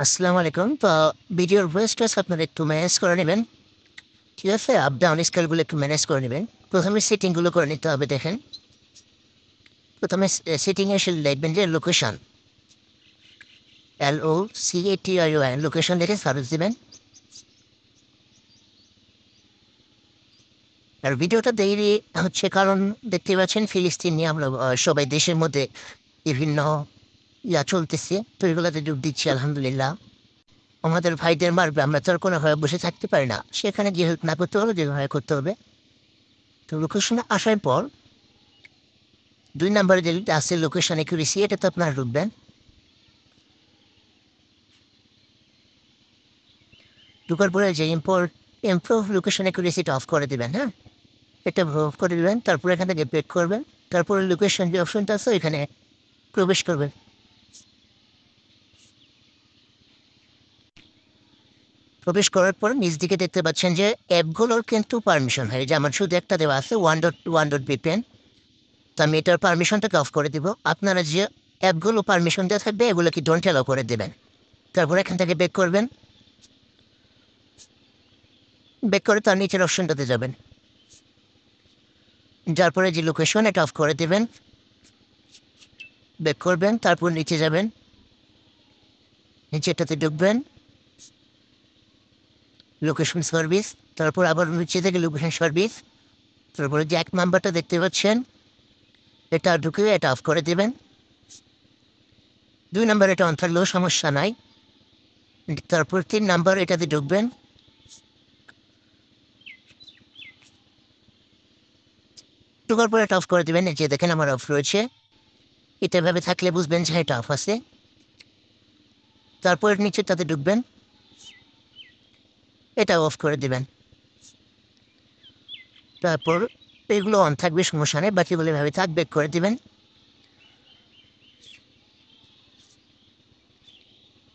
আসসালামু আলাইকুম। তো ভিডিওর ভয়েসটা আপনারা একটু ম্যানেজ করে নেবেন। ঠিক আছে? আপ ডাউন স্কেলগুলো একটু ম্যানেজ করে নেবেন। ১ম এ সেটিংগুলো করে নিতে হবে দেখেন। ১ম এ সেটিং এ এসে লিখবেন যে লোকেশন। LOCATION লোকেশন লিখে সার্চ দিবেন। আর ভিডিওটা দেরি হচ্ছে কারণ দেখতেই পাচ্ছেন ফিলিস্তিন নিয়ে আমরা সবাই দেশের মধ্যে বিভিন্ন চলতেছে। তো এগুলাতে যোগ দিচ্ছি আলহামদুলিল্লাহ। আমাদের ভাইদের মারবে আমরা তো আর কোনোভাবে বসে থাকতে পারি না। সেখানে গিয়ে হেল্প না করতে হলে যেভাবে করতে হবে। তো লোকেশনে আসার পর ২ নাম্বারে যেটা আছে লোকেশন অ্যাকুরেসি এটাতে আপনারা ঢুকবেন। ঢোকার পরে যে ইমপ্রুভ লোকেশন অ্যাকুরেসিটা অফ করে দিবেন, হ্যাঁ? এটা অফ করে দিবেন। তারপরে এখান থেকে ব্যাক করবেন। তারপরে লোকেশন যে অপশনটা আছে ওইখানে প্রবেশ করবেন। প্রবেশ করার পর নিচ দিকে দেখতে পাচ্ছেন যে অ্যাপগুলোর কিন্তু পারমিশন হয়। যেমন শুধু একটা দেওয়া আছে 1.1.VPN। তো আমি এটার পারমিশনটাকে অফ করে দিব। আপনারা যে অ্যাপগুলো পারমিশন দেওয়া থাকবে এগুলোকে ডোন্ট অ্যালাও করে দিবেন। তারপর এখান থেকে ব্যাক করবেন। ব্যাক করে তার নিচের অপশনটাতে যাবেন। যার পরে যে লোকেশন এটা অফ করে দিবেন। ব্যাক করবেন, তারপর নিচে যাবেন। নিচেরটাতে ঢুকবেন, লোকেশন সার্ভিস। তারপর আবার নিচে থেকে লোকেশন সার্ভিস। তারপরে যে ১ নাম্বারটা দেখতে পাচ্ছেন, এটা ঢুকিয়ে এটা অফ করে দিবেন। ২ নাম্বার এটা অন থাকলেও সমস্যা নাই। তারপর ৩ নাম্বার এটাতে ঢুকবেন। ঢোকার পর এটা অফ করে দিবেন। এই যে দেখেন আমার অফ রয়েছে। এটা এভাবে থাকলে বুঝবেন যে এটা অফ আছে। তারপর নিচেরটাতে ঢুকবেন। এটা অফ করে দিবেন। তারপর এগুলো অন থাকবে সমস্যা নেই। বাকিগুলো এভাবে থাক, ব্যাক করে দিবেন।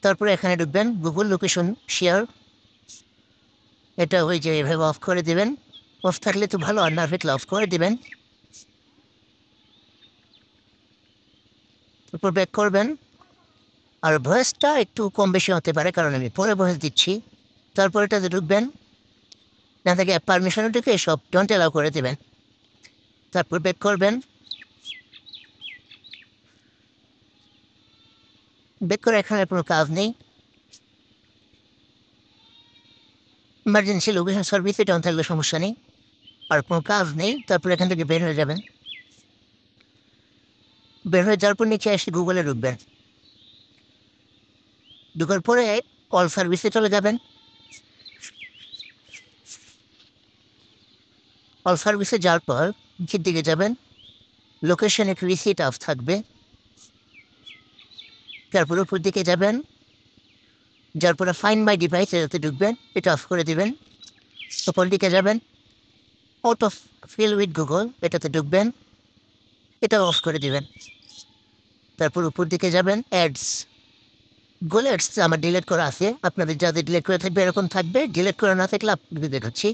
তারপরে এখানে ঢুকবেন গুগল লোকেশন শেয়ার। এটা ওই যে এভাবে অফ করে দিবেন। অফ থাকলে তো ভালো, আর না থাকলে অফ করে দিবেন। তারপর ব্যাক করবেন। আর ভয়েসটা একটু কম বেশি হতে পারে কারণ আমি পরে ভয়েস দিচ্ছি। তারপর এটাতে ঢুকবেন। না থেকে পারমিশনে ঢুকে সব ডোন্ট অ্যালাউ করে দেবেন। তারপর ব্যাক করবেন। ব্যাক করে এখানে আর কোনো কাজ নেই। ইমার্জেন্সি লোকেশন সার্ভিস এটা অন থাকলে সমস্যা নেই। আর কোনো কাজ নেই। তারপর এখান থেকে বের হয়ে যাবেন। বের হয়ে যাওয়ার পর নিচে এসে গুগলে ঢুকবেন। ঢোকার পরে কল সার্ভিসে চলে যাবেন। কল সার্ভিসে যাওয়ার পর নিচের দিকে যাবেন। লোকেশন অ্যাকুরেসি এটা অফ থাকবে। তারপর উপর দিকে যাবেন। যার পরে ফাইন্ড মাই ডিভাইস এটাতে ঢুকবেন। এটা অফ করে দিবেন। উপর দিকে যাবেন। অটো ফিল উইথ গুগল এটাতে ঢুকবেন। এটা অফ করে দিবেন। তারপর উপর দিকে যাবেন অ্যাডস। গুগল অ্যাডস আমার ডিলিট করা আছে। আপনাদের যাদের ডিলিট করে থাকবে এরকম থাকবে। ডিলিট করা না থাকলে আপনাদের দেখাচ্ছি।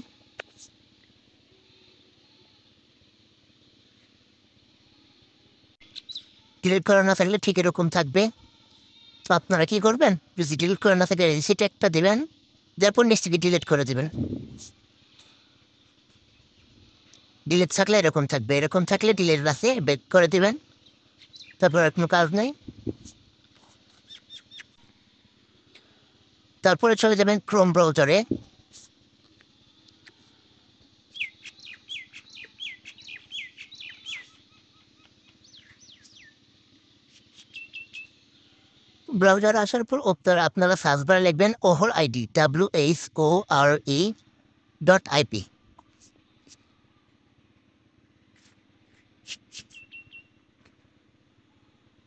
ডিলিট করা না থাকলে ঠিক এরকম থাকবে। তো আপনারা কি করবেন? যদি ডিলিট করা না থাকে রিসিট একটা দিবেন। দেওয়ার পর নিচ থেকে ডিলিট করে দিবেন। ডিলিট থাকলে এরকম থাকবে। এরকম থাকলে ডিলিট আছে ব্যাক করে দিবেন। তারপর আর কোনো কাজ নেই। তারপরে চলে যাবেন ক্রোম ব্রাউজারে। ব্রাউজারে আসার পর আপনারা সার্চ বারে লিখবেন ওহর আইডি WHORE.IP।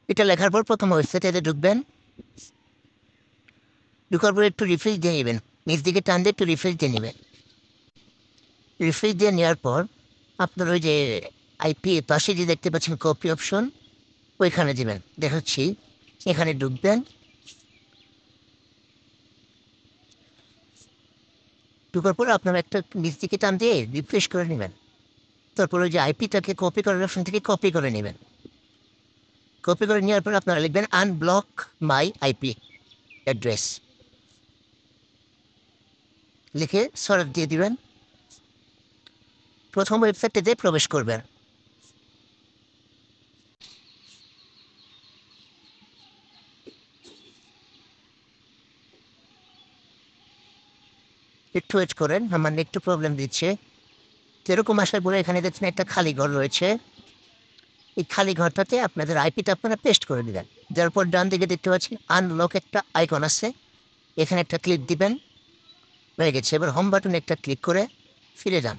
এটা লেখার পর প্রথম ওয়েবসাইটে ঢুকবেন। ঢুকার পর একটু রিফ্রেশ দিয়ে নেবেন। নিচ দিকে টান দিয়ে একটু রিফ্রেশ দিয়ে নেবেন। রিফ্রেশ দিয়ে নেওয়ার পর আপনার ওই যে আইপি পাশে যে দেখতে পাচ্ছেন কপি অপশন ওইখানে দিবেন। দেখাচ্ছি। এখানে ঢুকবেন। ঢোকার পর আপনারা একটা নিচ দিকে টান দিয়ে রিফ্রেশ করে নেবেন। তারপর ওই যে আইপিটাকে কপি করার অপশন থেকে কপি করে নেবেন। কপি করে নেওয়ার পর আপনারা লিখবেন আনব্লক মাই আইপি। অ্যাড্রেস লিখে সরফ দিয়ে দিবেন। প্রথম ওয়েবসাইটটিতে প্রবেশ করবেন। একটু ওয়েট করেন, আমার একটু প্রবলেম দিচ্ছে। যেরকম আসার পরে এখানে দেখছেন একটা খালি ঘর রয়েছে। এই খালি ঘরটাতে আপনাদের আইপিটা আপনারা পেস্ট করে দিবেন। দেওয়ার পর ডান দিকে দেখতে পাচ্ছেন আনলক একটা আইকন আছে, এখানে একটা ক্লিক দিবেন। হয়ে গেছে। এবার হোম বাটনে একটা ক্লিক করে ফিরে যান।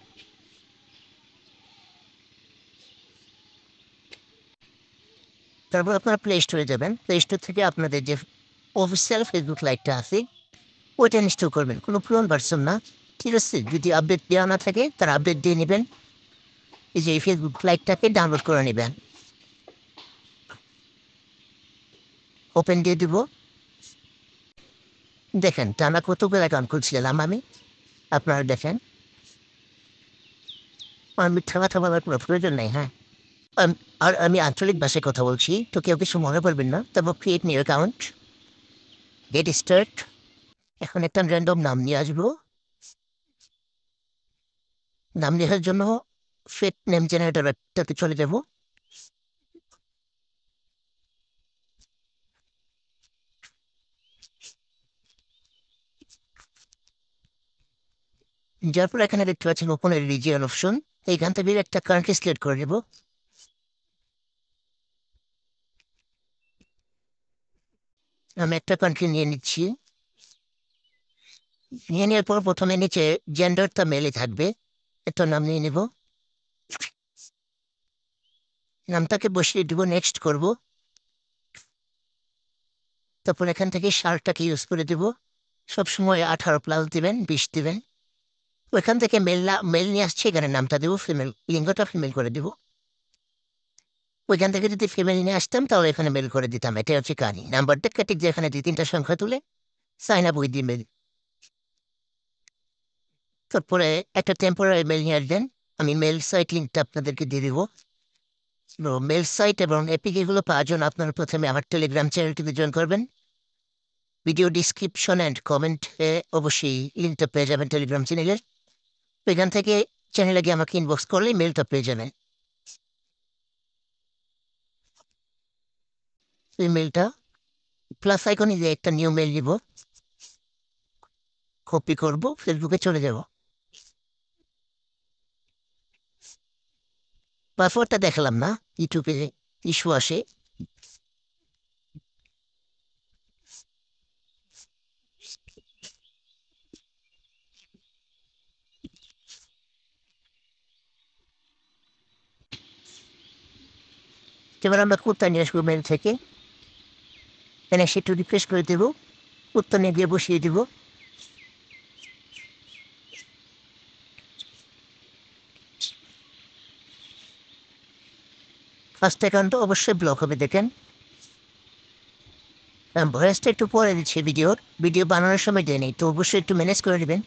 তারপর আপনারা প্লে স্টোরে যাবেন। প্লে স্টোর থেকে আপনাদের যে অফিসিয়াল ফেসবুক লাইটটা আছে ওইটা ইনস্টল করবেন। কোনো পুরোনো ভার্সন না, ঠিক আছে? যদি আপডেট দেওয়া না থাকে তার আপডেট দিয়ে নেবেন। এই যে এই ফেসবুক লাইটটাকে ডাউনলোড করে নেবেন। ওপেন দিয়ে দিব। দেখেন টানা কতগুলো অ্যাকাউন্ট খুলছিলাম আমি, আপনারা দেখেন। আমার মিথ্যা কথা বলার কোনো প্রয়োজন নেই, হ্যাঁ। আর আমি আঞ্চলিক ভাষায় কথা বলছি, তো কেউ কিছু মনে করবেন না। তারপর create new account, get start. এখন একটা র্যান্ডম নাম নিয়ে আসবো। নাম লেখার জন্য ফেট নেম জেনারেটর একটাতে চলে যাব। যার পর এখানে দেখতে পাচ্ছেন ওপেনের রিজিয়ন অপশন। এইখান থেকে একটা কান্ট্রি সিলেক্ট করে নেব। আমি একটা কান্ট্রি নিয়ে নিচ্ছি। নিয়ে নেওয়ার পর প্রথমে নিচে জেন্ডারটা মেলে থাকবে, একটা নাম নিয়ে নেব। নামটাকে বসিয়ে দিব, নেক্সট করব। তারপর এখান থেকে সারটাকে ইউজ করে দিব। সবসময় 18+ দিবেন, 20 দিবেন। ওইখান থেকে মেল নিয়ে আসছে, এখানে নামটা দেবো ফিমেল, লিঙ্গটা ফিমেল করে দিব। ওইখান থেকে যদি ফিমেল নিয়ে আসতাম তাহলে এখানে মেল করে দিতাম। এটা হচ্ছে কাহিনী। নাম্বারটা কেটে যে এখানে 2-3টা সংখ্যা তুলে সাইন আপ উইথ ইমেল। তারপরে একটা টেম্পোরারি মেল নিয়ে আসবেন। আমি মেল সাইট লিঙ্কটা আপনাদেরকে দিয়ে দিব। তো মেল সাইট এবং এপিক এগুলো পাওয়ার জন্য আপনারা প্রথমে আমার টেলিগ্রাম চ্যানেলটিতে জয়েন করবেন। ভিডিও ডিসক্রিপশন অ্যান্ড কমেন্টে অবশ্যই লিঙ্কটা পেয়ে যাবেন টেলিগ্রাম চ্যানেলের। তো এখান থেকে চ্যানেলে গিয়ে আমাকে ইনবক্স করলেই মেলটা পেয়ে যাবেন। এই মেলটা প্লাস আইকনে যে একটা নিউ মেল দিব, কপি করব, ফেসবুকে চলে যাব। পাসওয়ার্ডটা দেখালাম না, ইউটিউবে ইস্যু আসে। এবার আমরা কুর্তা নিয়ে আসবো মেল থেকে। এখানে সেটা রিফ্রেশ করে দেবো, কুর্তা নিয়ে গিয়ে বসিয়ে দিব। ফার্স্ট অ্যাকাউন্টটা অবশ্যই ব্লক হবে, দেখেন। ভয়েসটা একটু পরে দিচ্ছি ভিডিও বানানোর সময় দেয়নি, তো অবশ্যই একটু ম্যানেজ করে নেবেন।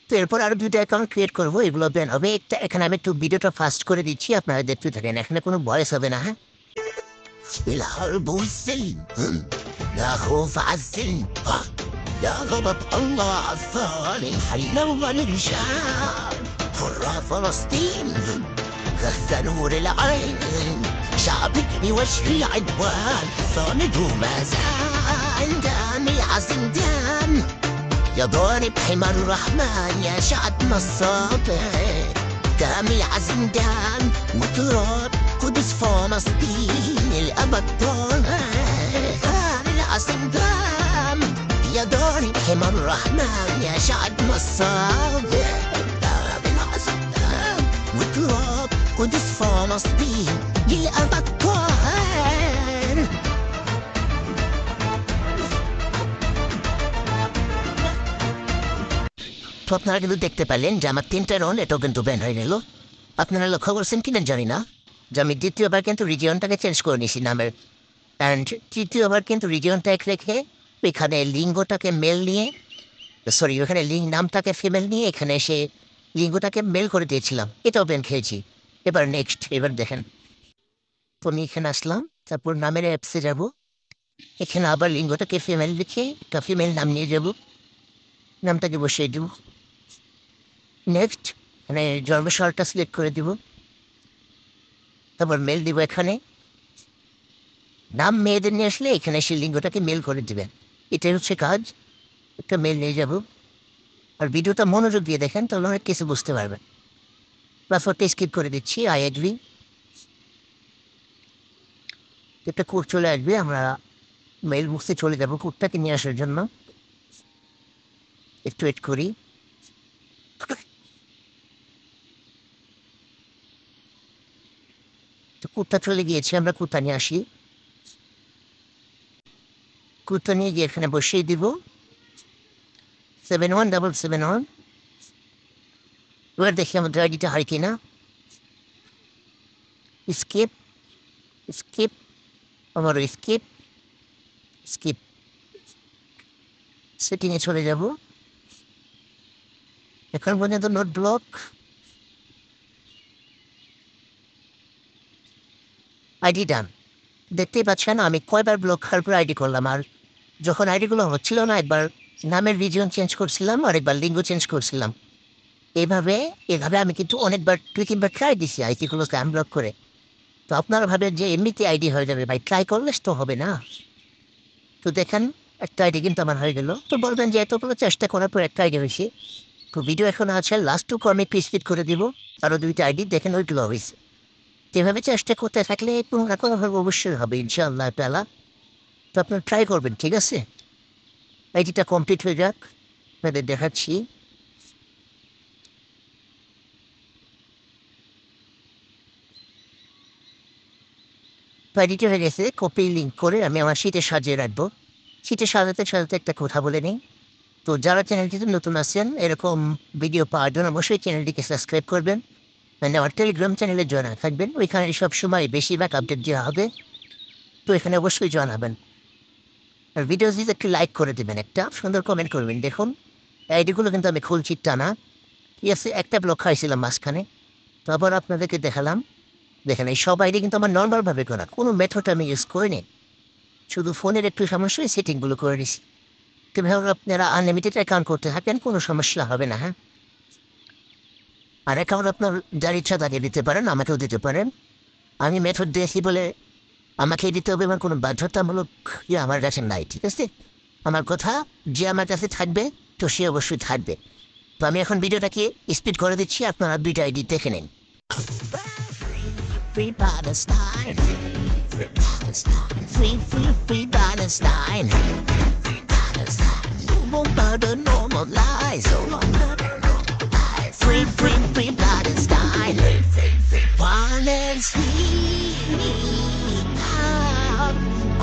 তো এরপর আরো 2টা অ্যাকাউন্ট ক্রিয়েট করবো, এগুলো ব্যান হবে। একটা এখানে আমি একটু ভিডিওটা ফাস্ট করে দিচ্ছি, আপনারা দেখতে থাকেন। এখানে কোনো ভয়েস হবে না, হ্যাঁ। الحرب والسلم لا خوف عالسلم يا غضب الله عالظالم حينور الرجال حرة فلسطين غث نور العين شعبك بوجه العدوان صامد وما زال دامي عزندان يا ضارب حمى الرحمن يا شعب نصابة دامي عزندان وتراب قدس فلسطين الأبد طال العزندان يا ضارب حمى الرحمن يا شعب نصابة دامي العزندان وتراب قدس فلسطين للأبد طال। তো আপনারা কিন্তু দেখতে পেলেন যে আমার 3টা রাউন্ড এটাও কিন্তু ব্যান হয়ে গেল। আপনারা লক্ষ্য করছেন কিনা জানি না যে আমি দ্বিতীয়বার কিন্তু রিজিয়নটাকে চেঞ্জ করে নিয়েছি নামের। অ্যান্ড তৃতীয়বার কিন্তু রিজিয়নটা এক রেখে এখানে লিঙ্গটাকে মেল নিয়ে, সরি, ওখানে নামটাকে ফিমেল নিয়ে এখানে এসে লিঙ্গটাকে মেল করে দিয়েছিলাম। এটাও ব্যান খেয়েছি। এবার নেক্সট, এবার দেখেন। তো আমি এখানে আসলাম, তারপর নামের অ্যাপসে যাব। এখানে আবার লিঙ্গটাকে ফিমেল লিখে একটা ফিমেল নাম নিয়ে যাব, নামটাকে বসিয়ে দেব। নেক্সট মানে জন্মসালটা সিলেক্ট করে দিব, তারপর মেল দিব। এখানে নাম মেয়েদের নিয়ে আসলে এখানে সে লিঙ্গটাকে মেল করে দিবেন, এটাই হচ্ছে কাজ। একটা মেল নিয়ে যাব। আর ভিডিওটা মনোযোগ দিয়ে দেখেন, তাহলে অনেক কিছু বুঝতে পারবেন। পাসওয়ার্ডটা স্কিপ করে দিচ্ছি, আই এগ্রি। একটা কোড চলে আসবে, আমরা মেল বুঝতে চলে যাবো কোডটাকে নিয়ে আসার জন্য। একটু ওয়েট করি। তো কোডটা চলে গিয়েছে, আমরা কোডটা নিয়ে আসি। কোডটা নিয়ে গিয়ে এখানে বসিয়ে দিব 71771। এবার দেখি আমাদের আইডিটা হয় কিনা। স্কিপ, স্কিপ, আবার স্কিপ, স্কিপ। সেটিংয়ে চলে যাব। এখন পর্যন্ত নোট ব্লক, আইডি ডান। দেখতেই পাচ্ছেন আমি কয়বার ব্লক করার পর আইডি করলাম। আর যখন আইডিগুলো হচ্ছিল না, একবার নামের রিজিয়ন চেঞ্জ করছিলাম আর একবার লিঙ্গ চেঞ্জ করছিলাম। এভাবে এভাবে আমি কিন্তু অনেকবার 2-3বার ট্রাই দিছি আইডিগুলোকে আনব্লক করে। তো আপনারা ভাবেন যে এমনিতে আইডি হয়ে যাবে, ভাই ট্রাই করলে তো হবে না। তো দেখেন একটা আইডি কিন্তু আমার হয়ে গেল। তো বলবেন যে এতগুলো চেষ্টা করার পর একটা আইডি হয়েছে। তো ভিডিও এখন আছে, লাস্টটুকু আমি স্পিড করে দিব। আরও 2টা আইডি দেখেন ওইগুলো হয়েছে। যেভাবে চেষ্টা করতে থাকলে কোনো না কোনোভাবে অবশ্যই হবে ইনশাআল্লাহ তাআলা। তো আপনারা ট্রাই করবেন, ঠিক আছে? আইডিটা কমপ্লিট হয়ে যাক, আপনাদের দেখাচ্ছি। তো আইডিটা হয়ে গেছে, কপি লিঙ্ক করে আমি আমার শীটে সাজিয়ে রাখবো। শীটে সাজাতে সাজাতে একটা কথা বলে নিই। তো যারা চ্যানেলটিতে নতুন আছেন, এরকম ভিডিও পাওয়ার জন্য অবশ্যই চ্যানেলটিকে সাবস্ক্রাইব করবেন। মানে আমার টেলিগ্রাম চ্যানেলে জয়েন থাকবেন, ওইখানে সবসময় বেশিরভাগ আপডেট দেওয়া হবে। তো এখানে অবশ্যই জয়েন হবেন। আর ভিডিও যদি একটু লাইক করে দেবেন, একটা সুন্দর কমেন্ট করবেন। দেখুন আইডিগুলো কিন্তু আমি খুলছি টানা, ঠিক আছে? একটা ব্লক খাইছিলাম মাঝখানে, তো আবার আপনাদেরকে দেখালাম। দেখেন এই সব আইডি কিন্তু আমার নর্মালভাবে করা, কোনো মেথড আমি ইউজ করিনি। শুধু ফোনের একটু সমস্যায় সেটিংগুলো করে নিছি। তো ভাবে আপনারা আনলিমিটেড অ্যাকাউন্ট করতে থাকেন, কোনো সমস্যা হবে না, হ্যাঁ? আর অ্যাকাউন্ট আপনার যার ইচ্ছা তাকে দিতে পারেন, আমাকেও দিতে পারেন। আমি মেথড দিয়েছি বলে আমাকে দিতে হবে এমন কোনো বাধ্যতামূলক আমার কাছে নাই, ঠিক আছে? আমার কথা, যে আমার কাছে থাকবে তো সে অবশ্যই থাকবে। তো আমি এখন ভিডিওটাকে স্পিড করে দিচ্ছি, আপনারা 2টা আইডি দেখে নিন। Free Palestine, free Palestine, free Palestine, free Palestine. No more murder, no more lies, no more murder, no more lies. Free Palestine, free Palestine.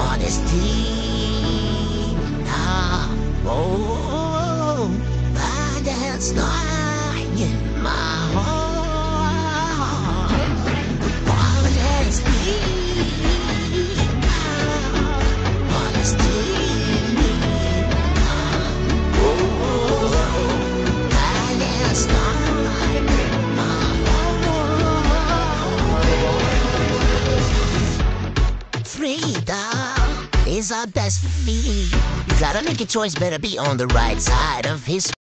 Honesty, oh, Palestine in my heart. Honesty, honesty, oh, Palestine in my heart. Freedom is our best for me. You gotta make a choice, better be on the right side of history.